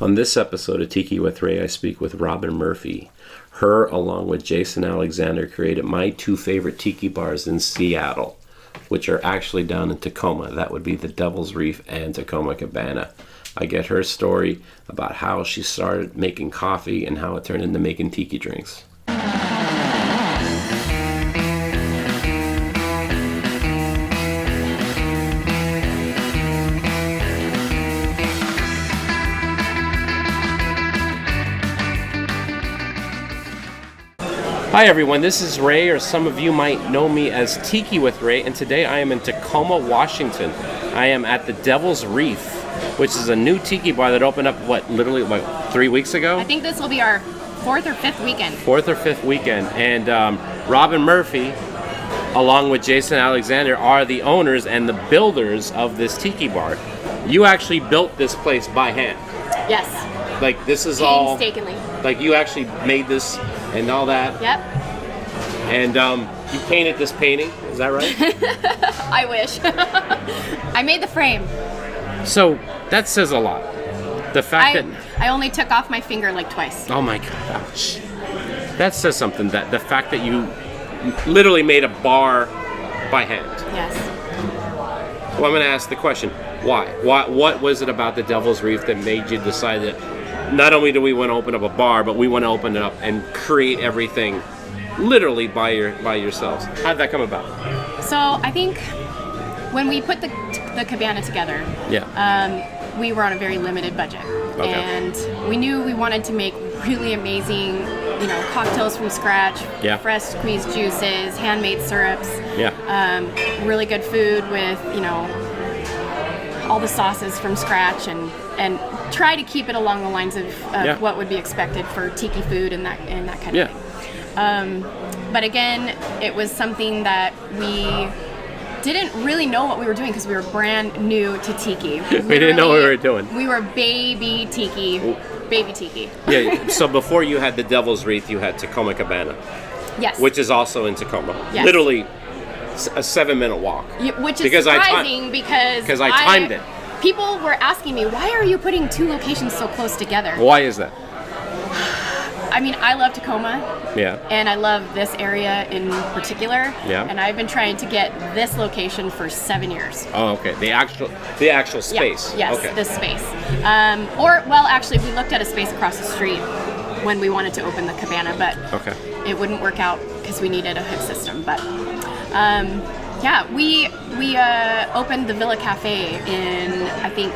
On this episode of Tiki with Ray, I speak with Robyn Murphy. Her, along with Jason Alexander, created my two favorite tiki bars in Seattle, which are actually down in Tacoma. That would be the Devil's Reef and Tacoma Cabana. I get her story about how she started making coffee and how it turned into making tiki drinks. Hi everyone, this is Ray, or some of you might know me as Tiki with Ray, and today I am in Tacoma, Washington. I am at the Devil's Reef, which is a new tiki bar that opened up, literally 3 weeks ago? I think this will be our fourth or fifth weekend. And Robyn Murphy, along with Jason Alexander, are the owners and the builders of this tiki bar. You actually built this place by hand. Yes. Like, this is all... Painstakingly. Like, you actually made this and all that? Yep. And you painted this painting, is that right? I wish. I made the frame. So, that says a lot. The fact that... I only took off my finger like twice. Oh my gosh. That says something, that the fact that you literally made a bar by hand. Yes. Well, I'm going to ask the question, why? What was it about the Devil's Reef that made you decide that not only do we want to open up a bar, but we want to open it up and create everything literally by yourselves? How did that come about? So I think when we put the cabana together, we were on a very limited budget. Okay. And we knew we wanted to make really amazing, cocktails from scratch, fresh squeezed juices, handmade syrups, really good food with, all the sauces from scratch, and try to keep it along the lines of what would be expected for tiki food and that kind of thing. But again, it was something that we didn't really know what we were doing because we were brand new to tiki. We didn't know what we were doing. We were baby tiki. Yeah, so before you had the Devil's Reef, you had Tacoma Cabana. Yes. Which is also in Tacoma. Yes. Literally a 7-minute walk. Which is surprising because I timed it. People were asking me, why are you putting two locations so close together? Why is that? I mean, I love Tacoma. Yeah. And I love this area in particular. Yeah. And I've been trying to get this location for 7 years. Oh, okay. The actual space. Yeah. Yes, okay. This space. Actually, we looked at a space across the street when we wanted to open the cabana, but it wouldn't work out because we needed a hood system. But we opened the Villa Cafe in, I think,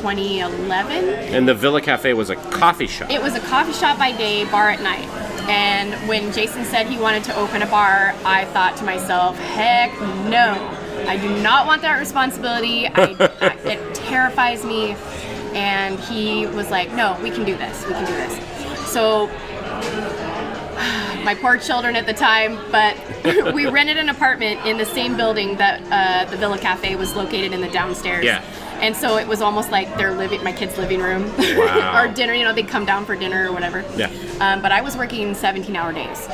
2011. And the Villa Cafe was a coffee shop. It was a coffee shop by day, bar at night. And when Jason said he wanted to open a bar, I thought to myself, heck no. I do not want that responsibility. It terrifies me. And he was like, no, we can do this. So my poor children at the time, but we rented an apartment in the same building that the Villa Cafe was located in, the downstairs. Yeah. And so it was almost like my kids' living room. Wow. Or dinner, they'd come down for dinner or whatever. Yeah. But I was working 17-hour days.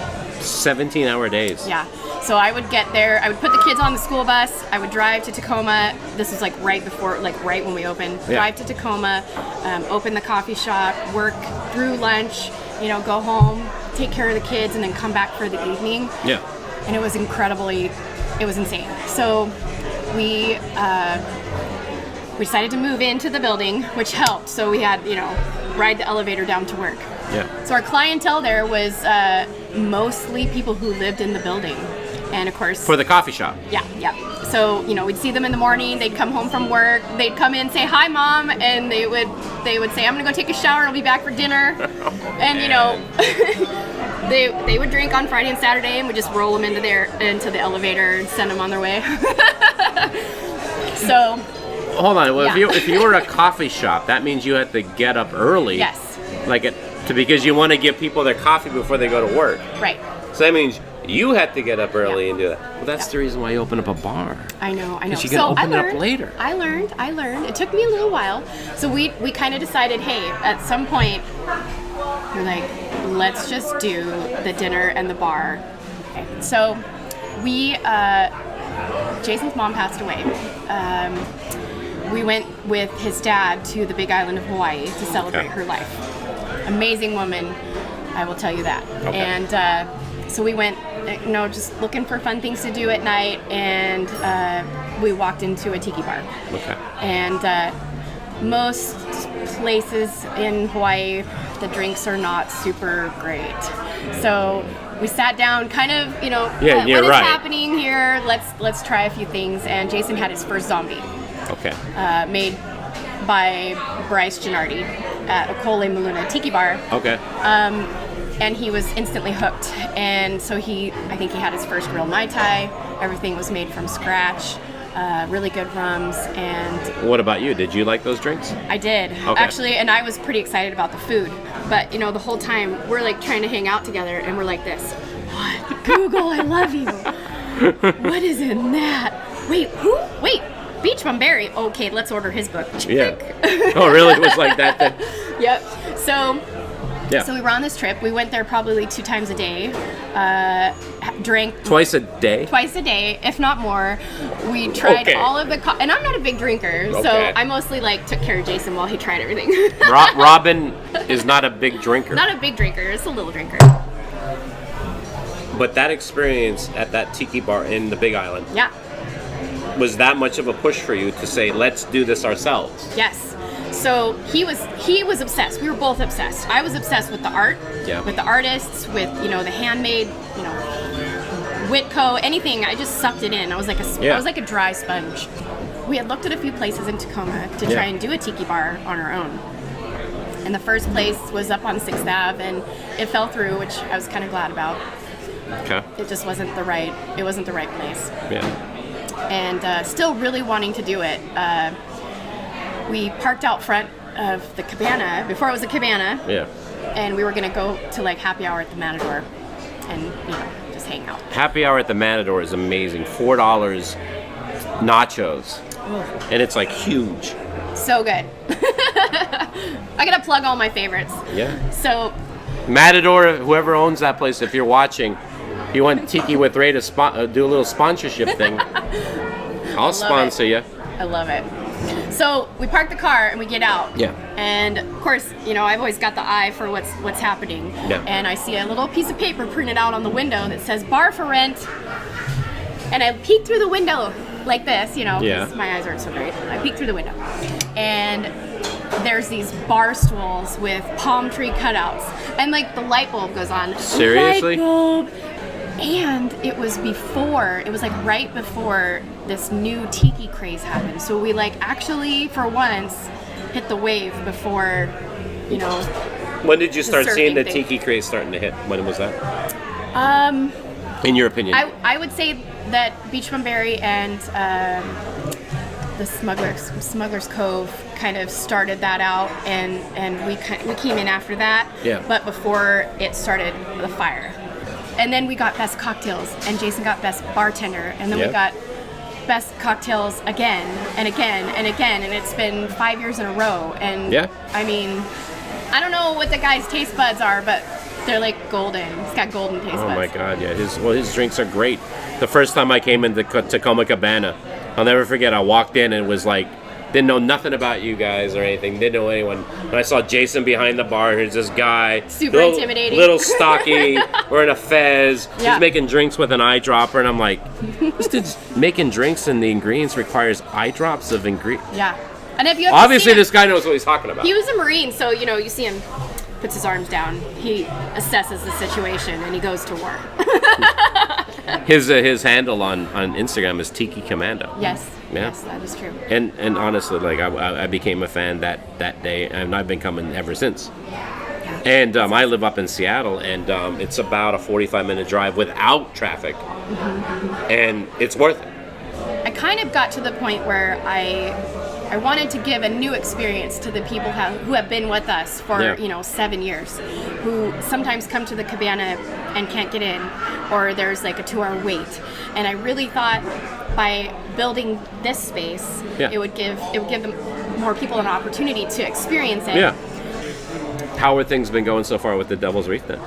17-hour days? Yeah. So I would get there, I would put the kids on the school bus, I would drive to Tacoma. This was right when we opened. Yeah. Drive to Tacoma, open the coffee shop, work through lunch, go home, take care of the kids, and then come back for the evening. Yeah. And it was insane. So we decided to move into the building, which helped. So we had, ride the elevator down to work. Yeah. So our clientele there was mostly people who lived in the building. And of course... For the coffee shop? Yeah. So, we'd see them in the morning, they'd come home from work, they'd come in, say, hi, Mom, and they would say, I'm going to go take a shower, I'll be back for dinner. And, they would drink on Friday and Saturday, and we'd just roll them into the elevator and send them on their way. So... Hold on. Well, if you were a coffee shop, that means you had to get up early. Yes. Because you want to give people their coffee before they go to work. Right. So that means you had to get up early and do that. Well, that's the reason why you open up a bar. I know. Because you can open it up later. I learned. It took me a little while. So we kind of decided, hey, at some point, we're like, let's just do the dinner and the bar. Okay. So Jason's mom passed away. we went with his dad to the Big Island of Hawaii to celebrate her life. Amazing woman, I will tell you that. Okay. And so we went, just looking for fun things to do at night, and we walked into a tiki bar. Okay. And most places in Hawaii, the drinks are not super great. So we sat down, kind of, what is happening here? Let's try a few things. And Jason had his first zombie. Okay. Made by Bryce Gennardi at Okole Maluna Tiki Bar. Okay. And he was instantly hooked. And so I think he had his first real Mai-Tai. Everything was made from scratch. Really good rums. And what about you? Did you like those drinks? I did, actually, and I was pretty excited about the food. But the whole time we're like trying to hang out together, and we're like this. What? Google, I love you. What is in that? Wait, who? Wait, Beach Bumberry. Okay, let's order his book. Yeah. Oh, really? It was like that then? Yep. So we were on this trip. We went there probably 2 times a day. Drank twice a day? Twice a day, if not more. We tried all of the and I'm not a big drinker, so I mostly took care of Jason while he tried everything. Robyn is not a big drinker. Not a big drinker, it's a little drinker. But that experience at that tiki bar in the Big Island, was that much of a push for you to say, let's do this ourselves? Yes. So he was obsessed. We were both obsessed. I was obsessed with the art, with the artists, with the handmade, Whitco, anything. I just sucked it in. I was like a dry sponge. We had looked at a few places in Tacoma to try and do a tiki bar on our own. And the first place was up on 6th Ave, and it fell through, which I was kind of glad about. Okay. It just wasn't the right place. Yeah. And still really wanting to do it. We parked out front of the cabana, before it was a cabana. Yeah. And we were going to go to happy hour at the Matador and, just hang out. Happy hour at the Matador is amazing. $4 nachos. Oh. And it's huge. So good. I got to plug all my favorites. Yeah. So Matador, whoever owns that place, if you're watching, if you want Tiki with Ray to do a little sponsorship thing, I'll sponsor you. I love it. So we park the car and we get out. Yeah. And of course, I've always got the eye for what's happening. Yeah. And I see a little piece of paper printed out on the window that says bar for rent. And I peek through the window like this, because my eyes aren't so great. I peek through the window. And there's these bar stools with palm tree cutouts. And the light bulb goes on. Seriously? Light bulb. And it was right before this new tiki craze happened. So we actually, for once, hit the wave before, When did you start seeing the tiki craze starting to hit? When was that? In your opinion? I would say that Beach Bumberry and the Smuggler's Cove kind of started that out, and we came in after that. Yeah. But before it started the fire. And then we got best cocktails, and Jason got best bartender, and then we got best cocktails again and again and again, and it's been 5 years in a row. And I mean, I don't know what the guy's taste buds are, but they're golden. He's got golden taste buds. Oh my God, yeah. His drinks are great. The first time I came into Tacoma Cabana, I'll never forget. I walked in and it was didn't know nothing about you guys or anything. Didn't know anyone. And I saw Jason behind the bar. Here's this guy. Super intimidating. Little stocky, wearing a fez. Yeah. He's making drinks with an eyedropper. And I'm like, this dude's making drinks and the ingredients requires eyedrops of ingredients. Yeah. And if you have obviously this guy knows what he's talking about. He was a Marine, so, you see him, puts his arms down. He assesses the situation and he goes to war. His handle on Instagram is Tiki Commando. Yes. Yeah. Yes, that is true. And honestly, I became a fan that day, and I've been coming ever since. Yeah. And I live up in Seattle, and it's about a 45-minute drive without traffic, and it's worth it. I kind of got to the point where I wanted to give a new experience to the people who have been with us for 7 years, who sometimes come to the cabana and can't get in, or there's a 2-hour wait. And I really thought by building this space, it would give them more people an opportunity to experience it. Yeah. How are things been going so far with the Devil's Reef then?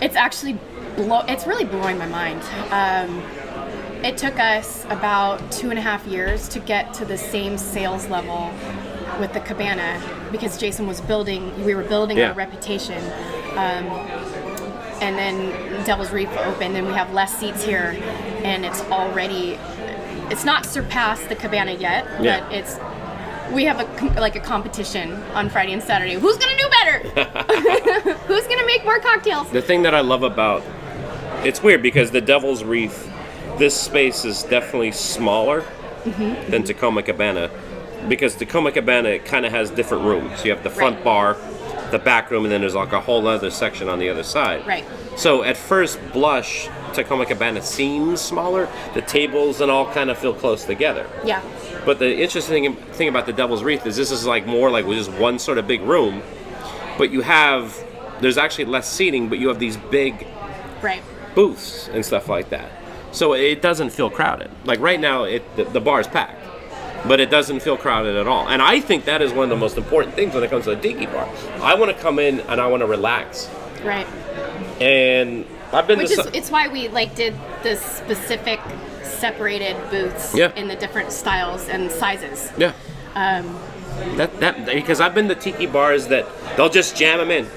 It's actually it's really blowing my mind. It took us about 2.5 years to get to the same sales level with the Cabana, because Jason was we were building our reputation. And then Devil's Reef opened, and we have less seats here, and it's not surpassed the Cabana yet, but we have a competition on Friday and Saturday. Who's gonna do better? Who's gonna make more cocktails? The thing that I love about it's weird because the Devil's Reef, this space is definitely smaller than Tacoma Cabana, because Tacoma Cabana kind of has different rooms. You have the front bar, the back room, and then there's like a whole other section on the other side. Right. So at first blush, Tacoma Cabana seems smaller. The tables and all kind of feel close together. Yeah. But the interesting thing about the Devil's Reef is this is like more like just one sort of big room, but there's actually less seating, but you have these big booths and stuff like that. So it doesn't feel crowded. Like right now, the bar's packed, but it doesn't feel crowded at all. And I think that is one of the most important things when it comes to a tiki bar. I want to come in and I want to relax. Right. And I've been it's why we did the specific separated booths in the different styles and sizes. Yeah. That because I've been to tiki bars that they'll just jam them in,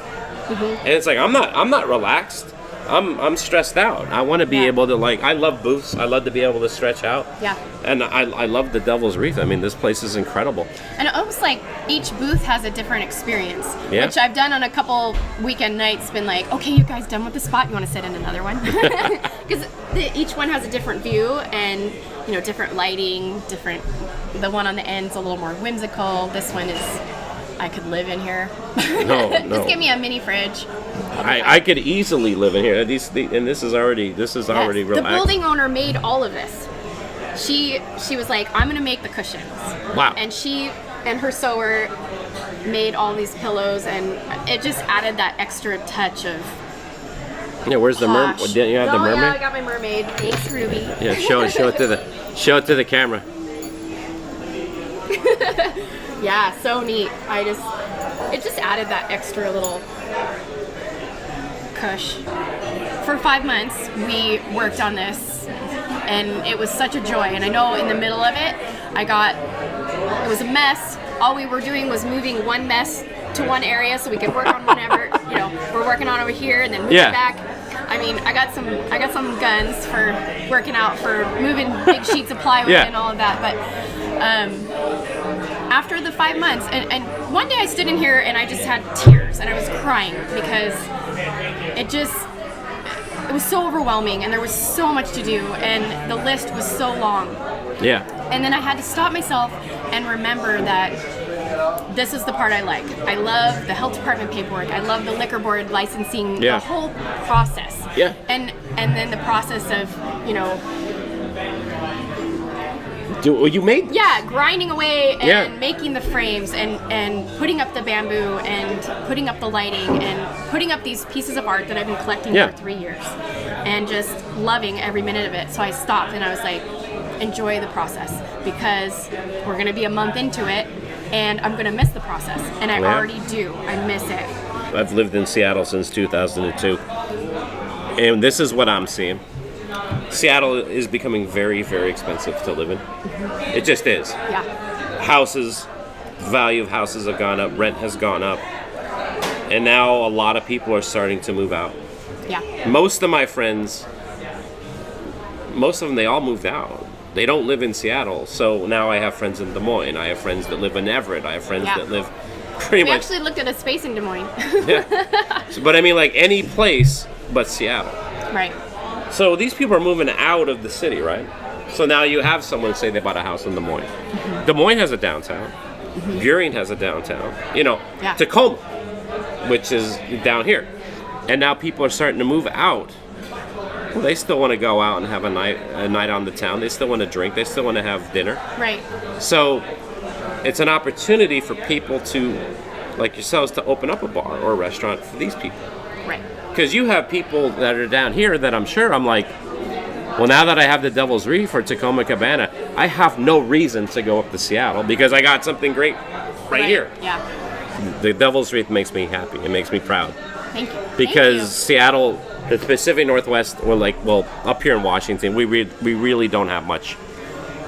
and it's like I'm not relaxed. I'm stressed out. I want to be able to I love booths. I love to be able to stretch out. Yeah. And I love the Devil's Reef. I mean, this place is incredible. And almost like each booth has a different experience, yeah. which I've done on a couple weekend nights. Been like, okay, you guys done with the spot? You want to sit in another one? Because each one has a different view and different lighting. The one on the end's a little more whimsical. This one is. I could live in here. No. Just give me a mini fridge. I could easily live in here. And this is already relaxed. The building owner made all of this. She was like, I'm gonna make the cushions. Wow. And she and her sewer made all these pillows, and it just added that extra touch of. Yeah, where's the mermaid? Didn't you have the mermaid? Yeah, I got my mermaid. Thanks, Ruby. Yeah, show it to the camera. Yeah, so neat. It just added that extra little cush. For 5 months, we worked on this, and it was such a joy. And I know in the middle of it, it was a mess. All we were doing was moving one mess to one area so we could work on whatever, we're working on over here, and then move it back. I mean, I got some guns for working out, for moving big sheets of plywood and all of that, but after the 5 months, and one day I stood in here and I just had tears and I was crying because it was so overwhelming and there was so much to do and the list was so long. Yeah. And then I had to stop myself and remember that this is the part I like. I love the health department paperwork. I love the liquor board licensing, the whole process. Yeah. And then the process of, you made? Yeah, grinding away and making the frames and putting up the bamboo and putting up the lighting and putting up these pieces of art that I've been collecting for 3 years and just loving every minute of it. So I stopped and I was like, enjoy the process because we're going to be a month into it and I'm going to miss the process. And I already do. I miss it. I've lived in Seattle since 2002. And this is what I'm seeing. Seattle is becoming very, very expensive to live in. It just is. Yeah. Value of houses have gone up, rent has gone up, and now a lot of people are starting to move out. Yeah. Most of my friends, they all moved out. They don't live in Seattle, so now I have friends in Des Moines. I have friends that live in Everett. I have friends that live pretty much... We actually looked at a space in Des Moines. But I mean, like any place but Seattle. Right. So these people are moving out of the city, right? So now you have someone say they bought a house in Des Moines. Des Moines has a downtown. Burien has a downtown. Tacoma, which is down here. And now people are starting to move out. Well, they still want to go out and have a night on the town. They still want to drink. They still want to have dinner. Right. So it's an opportunity for people to, like yourselves, to open up a bar or a restaurant for these people. Right. Because you have people that are down here that I'm like, well, now that I have the Devil's Reef or Tacoma Cabana, I have no reason to go up to Seattle because I got something great right here. Yeah. The Devil's Reef makes me happy. It makes me proud. Thank you. Because Seattle The Pacific Northwest, or like, well, up here in Washington, we really don't have much.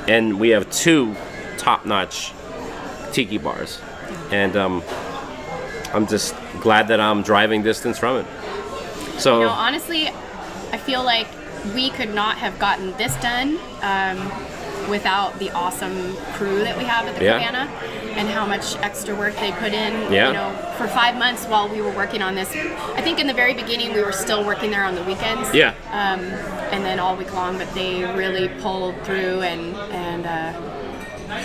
And we have 2 top-notch tiki bars. And I'm just glad that I'm driving distance from it. So, you know, honestly, I feel like we could not have gotten this done without the awesome crew that we have at the Cabana, and how much extra work they put in. You know, for 5 months while we were working on this. I think in the very beginning we were still working there on the weekends. And then all week long, but they really pulled through and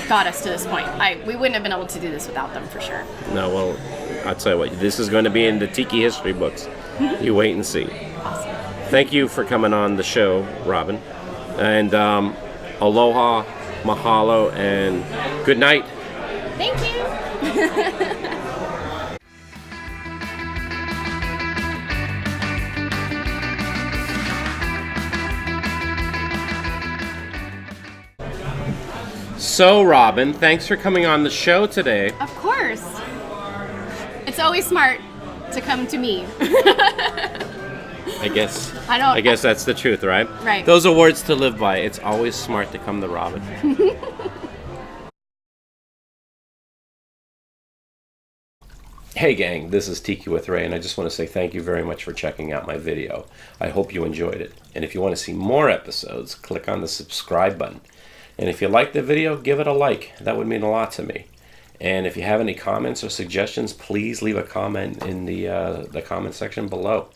got us to this point. We wouldn't have been able to do this without them, for sure. No, well, I'll tell you what, this is going to be in the Tiki history books. You wait and see. Awesome. Thank you for coming on the show, Robyn. And aloha, mahalo, and good night. Thank you. So, Robyn, thanks for coming on the show today. Of course. It's always smart to come to me. I guess that's the truth, right? Right. Those are words to live by. It's always smart to come to Robyn. Hey gang, this is Tiki with Ray, and I just want to say thank you very much for checking out my video. I hope you enjoyed it. And if you want to see more episodes, click on the subscribe button. And if you liked the video, give it a like. That would mean a lot to me. And if you have any comments or suggestions, please leave a comment in the comment section below.